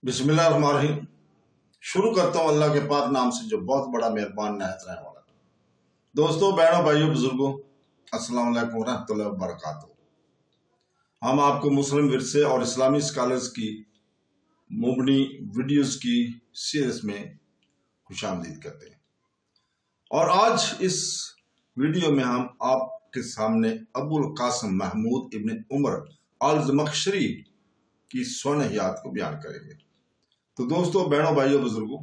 بسم اللہ الرحمن الرحیم۔ شروع کرتا ہوں اللہ کے پاک نام سے جو بہت بڑا مہربان نہایت رحم والا۔ دوستوں، بہنوں، بھائیوں، بزرگوں، السلام علیکم ورحمۃ اللہ وبرکاتہ۔ ہم آپ کو مسلم ورثے اور اسلامی اسکالرز کی مبنی ویڈیوز کی سیریز میں خوش آمدید کرتے ہیں، اور آج اس ویڈیو میں ہم آپ کے سامنے ابو القاسم محمود ابن عمر الزمخشری کی سوانح حیات کو بیان کریں گے۔ تو دوستو، بہنوں، بھائیوں، بزرگوں،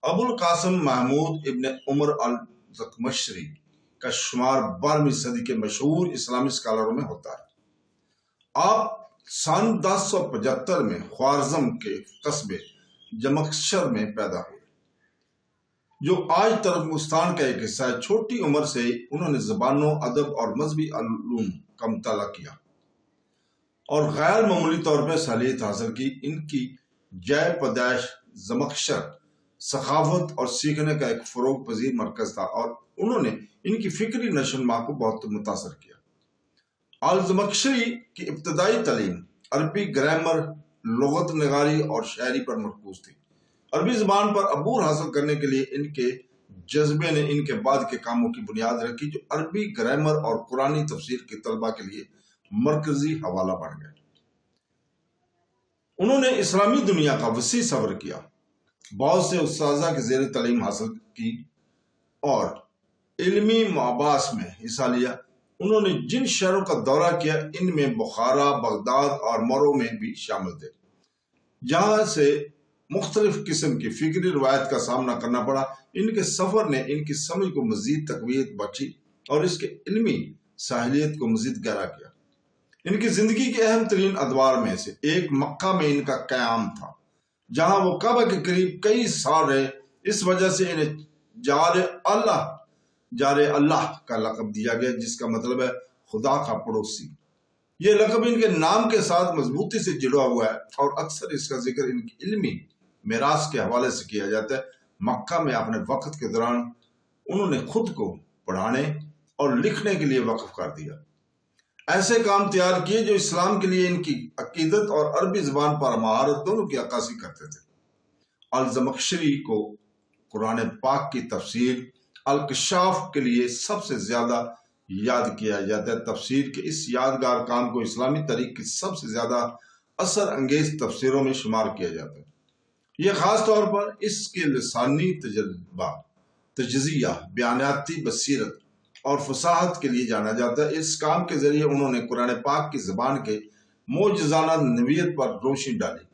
ابو القاسم محمود ابن عمر الزمخشری کا شمار 12ویں صدی کے مشہور اسلامی اسکالروں میں ہوتا ہے۔ آپ سن 1075 میں خوارزم کے قصبے زمخشر میں پیدا ہوئے، جو آج ترکمستان کا ایک حصہ ہے۔ چھوٹی عمر سے انہوں نے زبانوں، ادب اور مذہبی علوم کا مطالعہ کیا اور غیر معمولی طور پر صلاحیت حاصل کی۔ ان کی جائے پیدائش زمخشر سخاوت اور سیکھنے کا ایک فروغ پذیر مرکز تھا، اور انہوں نے ان کی فکری نشو و نما کو بہت متاثر کیا۔ الزمخشری کی ابتدائی تعلیم عربی گرامر، لغت نگاری اور شاعری پر مرکوز تھی۔ عربی زبان پر عبور حاصل کرنے کے لیے ان کے جذبے نے ان کے بعد کے کاموں کی بنیاد رکھی، جو عربی گرامر اور قرآنی تفسیر کے طلباء کے لیے مرکزی حوالہ بن گئے۔ انہوں نے اسلامی دنیا کا وسیع سفر کیا، بہت سے اساتذہ کے زیر تعلیم حاصل کی اور علمی مباحث میں حصہ لیا۔ انہوں نے جن شہروں کا دورہ کیا، ان میں بخارا، بغداد اور مرو میں بھی شامل تھے، جہاں سے مختلف قسم کی فکری روایت کا سامنا کرنا پڑا۔ ان کے سفر نے ان کی سمجھ کو مزید تقویت بخشی اور اس کے علمی صلاحیت کو مزید گہرا کیا۔ ان کی زندگی کے اہم ترین ادوار میں سے ایک مکہ میں ان کا قیام تھا، جہاں وہ کعبہ کے قریب کئی سال رہے۔ اس وجہ سے انہیں جار اللہ کا لقب دیا گیا، جس کا مطلب ہے خدا کا پڑوسی۔ یہ لقب ان کے نام کے ساتھ مضبوطی سے جڑا ہوا ہے، اور اکثر اس کا ذکر ان کی علمی میراث کے حوالے سے کیا جاتا ہے۔ مکہ میں اپنے وقت کے دوران انہوں نے خود کو پڑھانے اور لکھنے کے لیے وقف کر دیا، ایسے کام تیار کیے جو اسلام کے لیے ان کی عقیدت اور عربی زبان پر مہارت دونوں کی عکاسی کرتے تھے۔ الزمخشری کو قرآن پاک کی تفسیر الکشاف کے لیے سب سے زیادہ یاد کیا جاتا ہے۔ تفسیر کے اس یادگار کام کو اسلامی تاریخ کی سب سے زیادہ اثر انگیز تفسیروں میں شمار کیا جاتا ہے۔ یہ خاص طور پر اس کے لسانی تجربہ، تجزیہ، بیاناتی بصیرت اور فصاحت کے لیے جانا جاتا ہے۔ اس کام کے ذریعے انہوں نے قرآن پاک کی زبان کے معجزانہ نوعیت پر روشنی ڈالی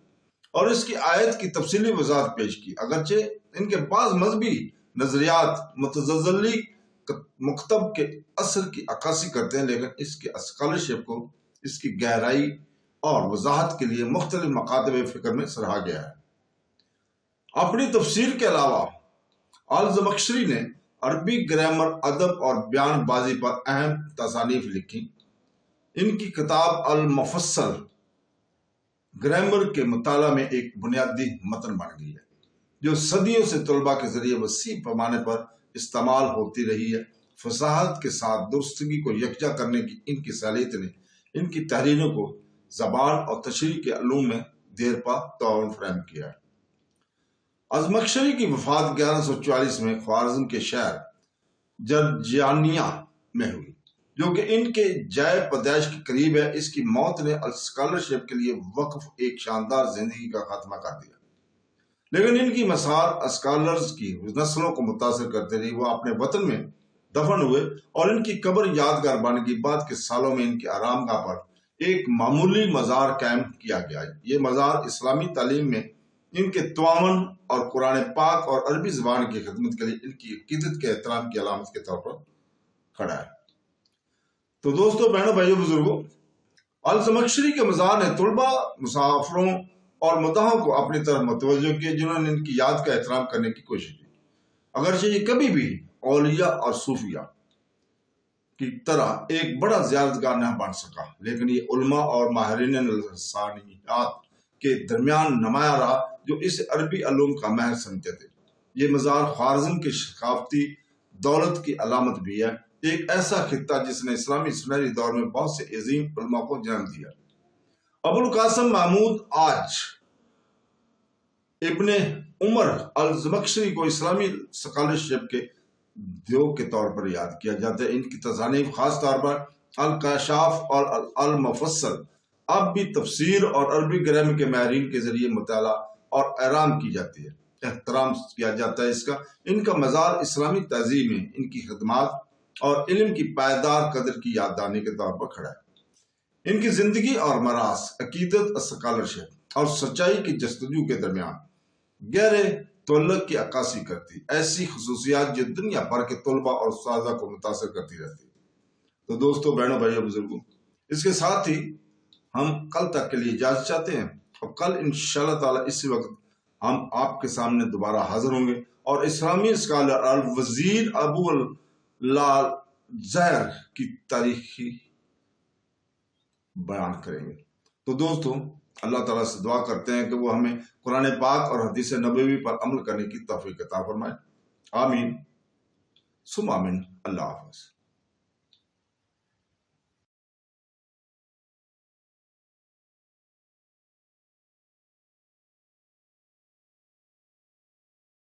اور اس کی آیت کی تفصیلی وضاحت پیش کی۔ اگرچہ ان کے بعض مذہبی نظریات متزلزلی مکتب کے اثر کی عکاسی کرتے ہیں، لیکن اس کے اسکالرشپ کو اس کی گہرائی اور وضاحت کے لیے مختلف مکاتب فکر میں سراہا گیا ہے۔ اپنی تفسیر کے علاوہ الزمخشری نے عربی گرامر، ادب اور بیان بازی پر اہم تصانیف لکھی۔ ان کی کتاب المفصل گرامر کے مطالعہ میں ایک بنیادی متن بن گئی ہے، جو صدیوں سے طلباء کے ذریعے وسیع پیمانے پر استعمال ہوتی رہی ہے۔ فصاحت کے ساتھ درستگی کو یکجا کرنے کی ان کی صلاحیت نے ان کی تحریروں کو زبان اور تشریح کے علوم میں دیر پا تعاون فراہم کیا ہے۔ الزمخشری کی وفات 1144 میں خوارزم کے شہر جرجانیہ میں ہوئی، جو کہ ان کے جائے پیدائش کے قریب ہے۔ اس کی موت نے اسکالرشپ کے لیے وقف ایک شاندار زندگی کا خاتمہ کر دیا، لیکن ان کی مسار اسکالرز کی نسلوں کو متاثر کرتے رہی۔ وہ اپنے وطن میں دفن ہوئے اور ان کی قبر یادگار بن گئی۔ بعد کے سالوں میں ان کی آرام گاہ پر ایک معمولی مزار قائم کیا گیا۔ یہ مزار اسلامی تعلیم میں ان کے تعاون اور قرآن پاک اور عربی زبان کی خدمت کے لیے ان کی عقیدت کے احترام کی علامت کے طور پر کھڑا ہے۔ تو دوستو، بہنوں، بھائیوں، بزرگوں، الزمخشری کے مزار نے طلباء، مسافروں اور مداحوں کو اپنی طرف متوجہ کیا، جنہوں نے ان کی یاد کا احترام کرنے کی کوشش کی۔ اگرچہ یہ کبھی بھی اولیاء اور صوفیاء کی طرح ایک بڑا زیارت گاہ نہ بن سکا، لیکن یہ علماء اور ماہرین لسانیات کے درمیان نمایاں رہا، جو اسے عربی علوم کا ماہر سمجھتے تھے۔ یہ مزار خوارزم کی ثقافتی دولت کی علامت بھی ہے، ایک ایسا خطہ جس نے اسلامی سنہری دور میں بہت سے عظیم علماء کو جنم دیا۔ ابو القاسم محمود آج ابن عمر الزمخشری کو اسلامی سکالرشپ کے دیو کے طور پر یاد کیا جاتا ہے۔ ان کی تصانیف خاص طور پر الکشاف اور المفصل اب بھی تفسیر اور عربی گرامر کے ماہرین کے ذریعے مطالعہ اور احترام کی جاتی ہے، احترام کیا جاتا ہے اس کا۔ ان کا مزار اسلامی تہذیب میں ان کی خدمات اور علم کی پائیدار قدر کی یاد دہانی کے طور پر کھڑا ہے۔ ان کی زندگی اور میراث عقیدت، اسکالرشپ اور سچائی کی جستجو کے درمیان گہرے تعلق کی عکاسی کرتی، ایسی خصوصیات جو دنیا بھر کے طلباء اور اساتذہ کو متاثر کرتی رہتی۔ تو دوستو، بہنوں، بھائیوں، بزرگوں، اس کے ساتھ ہی ہم کل تک کے لیے اجازت چاہتے ہیں، اور کل انشاءاللہ تعالی اسی وقت ہم آپ کے سامنے دوبارہ حاضر ہوں گے اور اسلامی اسکالر الوزیر ابو لال زہر کی تاریخی بیان کریں گے۔ تو دوستو، اللہ تعالیٰ سے دعا کرتے ہیں کہ وہ ہمیں قرآن پاک اور حدیث نبوی پر عمل کرنے کی توفیق عطا فرمائے۔ آمین ثم آمین۔ اللہ حافظ۔